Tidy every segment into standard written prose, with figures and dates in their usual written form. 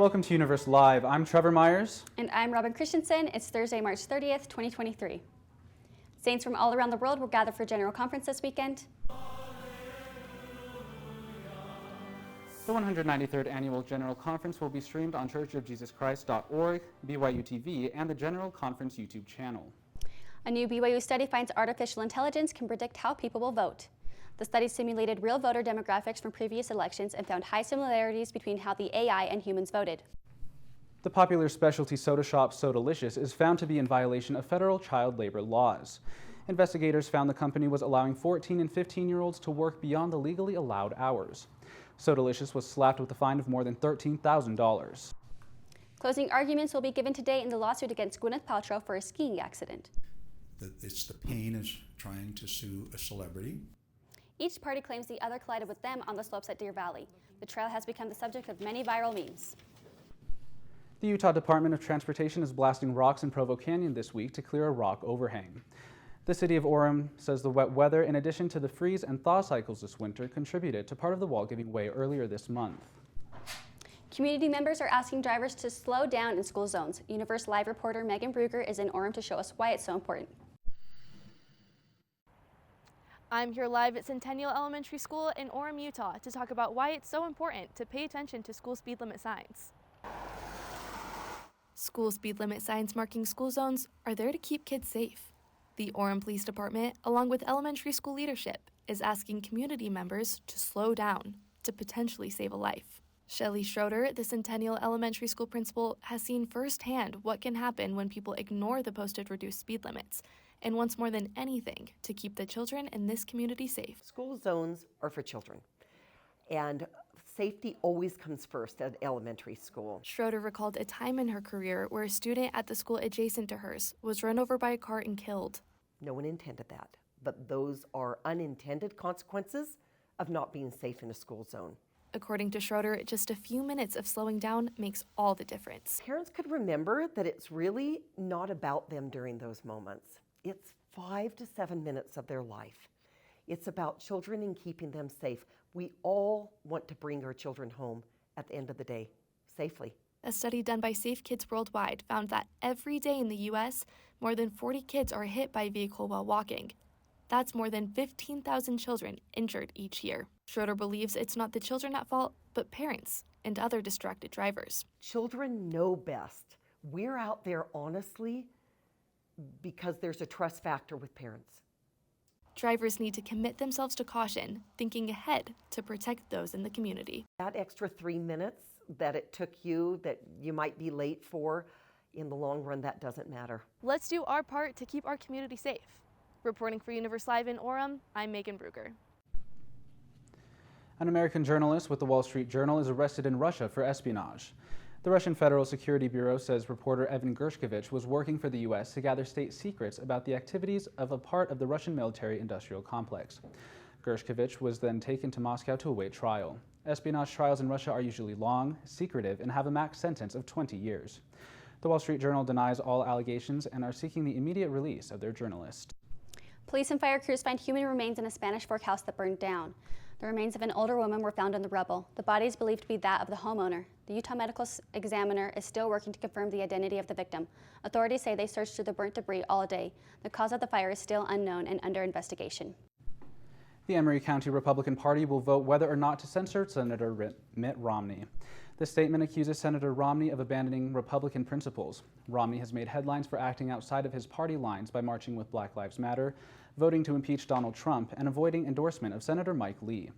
Welcome to Universe Live. I'm Trevor Myers. And I'm Robin Christensen. It's Thursday, March 30th, 2023. Saints from all around the world will gather for General Conference this weekend. The 193rd Annual General Conference will be streamed on churchofjesuschrist.org, BYU TV, and the General Conference YouTube channel. A new BYU study finds artificial intelligence can predict how people will vote. The study simulated real voter demographics from previous elections and found high similarities between how the AI and humans voted. The popular specialty soda shop Sodalicious is found to be in violation of federal child labor laws. Investigators found the company was allowing 14 and 15-year-olds to work beyond the legally allowed hours. Sodalicious was slapped with a fine of more than $13,000. Closing arguments will be given today in the lawsuit against Gwyneth Paltrow for a skiing accident. It's the pain is trying to sue a celebrity. Each party claims the other collided with them on the slopes at Deer Valley. The trail has become the subject of many viral memes. The Utah Department of Transportation is blasting rocks in Provo Canyon this week to clear a rock overhang. The city of Orem says the wet weather, in addition to the freeze and thaw cycles this winter, contributed to part of the wall giving way earlier this month. Community members are asking drivers to slow down in school zones. Universe Live reporter Megan Bruger is in Orem to show us why it's so important. I'm here live at Centennial Elementary School in Orem, Utah to talk about why it's so important to pay attention to school speed limit signs. School speed limit signs marking school zones are there to keep kids safe. The Orem Police Department, along with elementary school leadership, is asking community members to slow down to potentially save a life. Shelly Schroeder, the Centennial Elementary School principal, has seen firsthand what can happen when people ignore the posted reduced speed limits and wants more than anything to keep the children in this community safe. School zones are for children, and safety always comes first at elementary school. Schroeder recalled a time in her career where a student at the school adjacent to hers was run over by a car and killed. No one intended that, but those are unintended consequences of not being safe in a school zone. According to Schroeder, just a few minutes of slowing down makes all the difference. Parents could remember that it's really not about them during those moments. It's 5 to 7 minutes of their life. It's about children and keeping them safe. We all want to bring our children home at the end of the day safely. A study done by Safe Kids Worldwide found that every day in the U.S., more than 40 kids are hit by a vehicle while walking. That's more than 15,000 children injured each year. Schroeder believes it's not the children at fault, but parents and other distracted drivers. Children know best. We're out there honestly because there's a trust factor with parents. Drivers need to commit themselves to caution, thinking ahead to protect those in the community. That extra 3 minutes that it took you, that you might be late for, in the long run, that doesn't matter. Let's do our part to keep our community safe. Reporting for Universe Live in Orem, I'm Megan Bruger. An American journalist with the Wall Street Journal is arrested in Russia for espionage. The Russian Federal Security Bureau says reporter Evan Gershkovich was working for the U.S. to gather state secrets about the activities of a part of the Russian military-industrial complex. Gershkovich was then taken to Moscow to await trial. Espionage trials in Russia are usually long, secretive, and have a max sentence of 20 years. The Wall Street Journal denies all allegations and are seeking the immediate release of their journalist. Police and fire crews find human remains in a Spanish Fork house that burned down. The remains of an older woman were found in the rubble. The body is believed to be that of the homeowner. The Utah Medical Examiner is still working to confirm the identity of the victim. Authorities say they searched through the burnt debris all day. The cause of the fire is still unknown and under investigation. The Emery County Republican Party will vote whether or not to censor Senator Mitt Romney. The statement accuses Senator Romney of abandoning Republican principles. Romney has made headlines for acting outside of his party lines by marching with Black Lives Matter, voting to impeach Donald Trump, and avoiding endorsement of Senator Mike Lee.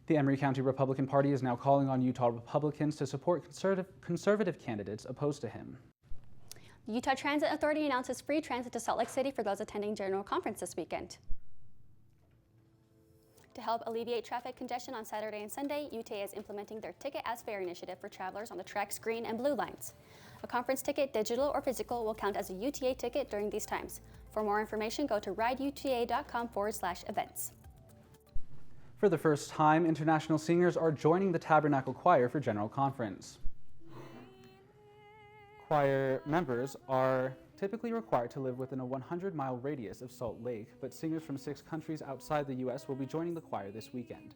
The Emery County Republican Party is now calling on Utah Republicans to support conservative candidates opposed to him. The Utah Transit Authority announces free transit to Salt Lake City for those attending General Conference this weekend. To help alleviate traffic congestion on Saturday and Sunday, UTA is implementing their Ticket as Fare initiative for travelers on the TRAX green and blue lines. A conference ticket, digital or physical, will count as a UTA ticket during these times. For more information, go to rideuta.com/events. For the first time, international singers are joining the Tabernacle Choir for General Conference. Choir members are typically required to live within a 100-mile radius of Salt Lake, but singers from 6 countries outside the U.S. will be joining the choir this weekend.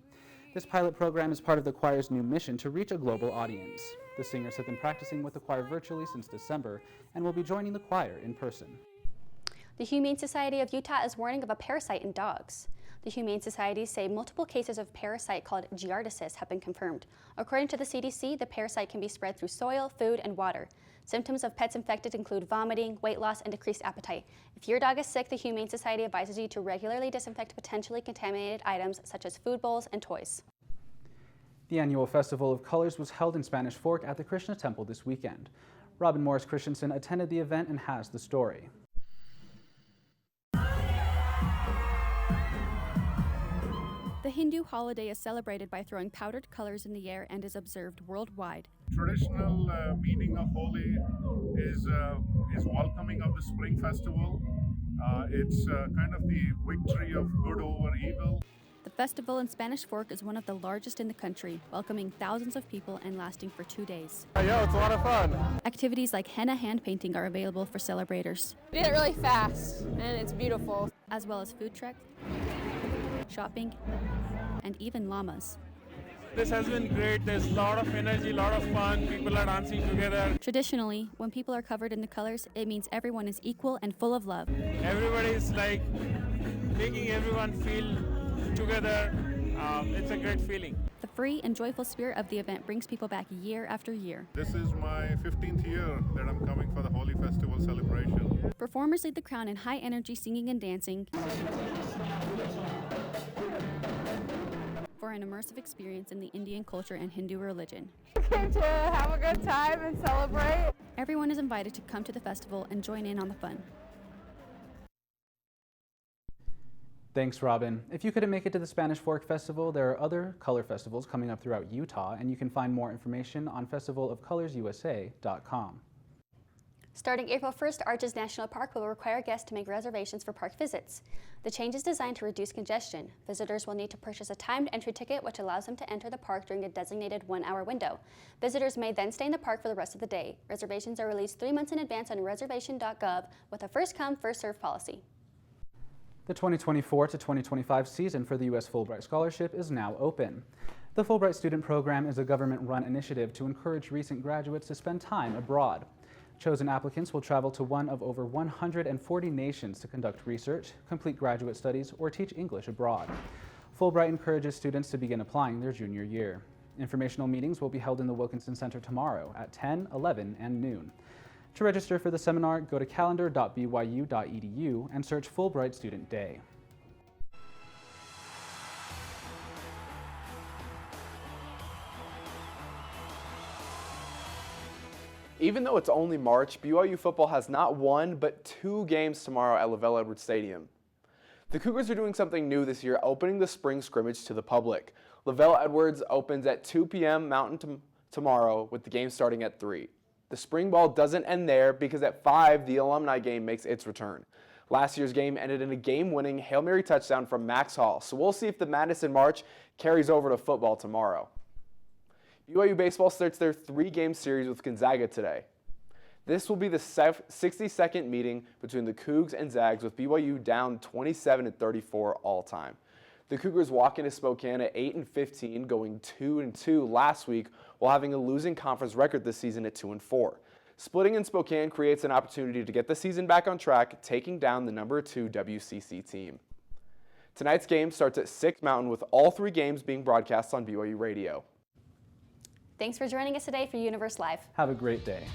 This pilot program is part of the choir's new mission to reach a global audience. The singers have been practicing with the choir virtually since December and will be joining the choir in person. The Humane Society of Utah is warning of a parasite in dogs. The Humane Society say multiple cases of parasite called giardiasis have been confirmed. According to the CDC, the parasite can be spread through soil, food, and water. Symptoms of pets infected include vomiting, weight loss, and decreased appetite. If your dog is sick, the Humane Society advises you to regularly disinfect potentially contaminated items such as food bowls and toys. The annual Festival of Colors was held in Spanish Fork at the Krishna Temple this weekend. Robin Morris Christensen attended the event and has the story. The Hindu holiday is celebrated by throwing powdered colors in the air and is observed worldwide. Traditional meaning of Holi is welcoming of the Spring Festival. It's kind of the victory of good over evil. The festival in Spanish Fork is one of the largest in the country, welcoming thousands of people and lasting for 2 days. Yeah, it's a lot of fun. Activities like henna hand painting are available for celebrators, We did it really fast, and it's beautiful. as well as food trucks, shopping, and even llamas. This has been great. There's a lot of energy, a lot of fun. People are dancing together. Traditionally, when people are covered in the colors, it means everyone is equal and full of love. Everybody is like making everyone feel together. It's a great feeling. The free and joyful spirit of the event brings people back year after year. This is my 15th year that I'm coming for the Holi Festival celebration. Performers lead the crowd in high energy singing and dancing for an immersive experience in the Indian culture and Hindu religion. Came to have a good time and celebrate. Everyone is invited to come to the festival and join in on the fun. Thanks, Robin. If you couldn't make it to the Spanish Fork Festival, there are other color festivals coming up throughout Utah, and you can find more information on festivalofcolorsusa.com. Starting April 1st, Arches National Park will require guests to make reservations for park visits. The change is designed to reduce congestion. Visitors will need to purchase a timed entry ticket, which allows them to enter the park during a designated 1-hour window. Visitors may then stay in the park for the rest of the day. Reservations are released 3 months in advance on reservation.gov with a first-come, first-served policy. The 2024 to 2025 season for the U.S. Fulbright Scholarship is now open. The Fulbright Student Program is a government-run initiative to encourage recent graduates to spend time abroad. Chosen applicants will travel to one of over 140 nations to conduct research, complete graduate studies, or teach English abroad. Fulbright encourages students to begin applying their junior year. Informational meetings will be held in the Wilkinson Center tomorrow at 10, 11, and noon. To register for the seminar, go to calendar.byu.edu and search Fulbright Student Day. Even though it's only March, BYU football has not one, but 2 games tomorrow at LaVell Edwards Stadium. The Cougars are doing something new this year, opening the spring scrimmage to the public. LaVell Edwards opens at 2 p.m. Mountain tomorrow, with the game starting at 3. The spring ball doesn't end there because at 5, the alumni game makes its return. Last year's game ended in a game-winning Hail Mary touchdown from Max Hall, so we'll see if the Madison March carries over to football tomorrow. BYU baseball starts their 3-game series with Gonzaga today. This will be the 62nd meeting between the Cougs and Zags, with BYU down 27-34 all time. The Cougars walk into Spokane at 8-15, going 2-2 last week, while having a losing conference record this season at 2-4. Splitting in Spokane creates an opportunity to get the season back on track, taking down the number 2 WCC team. Tonight's game starts at 6 Mountain, with all 3 games being broadcast on BYU Radio. Thanks for joining us today for Universe Live. Have a great day.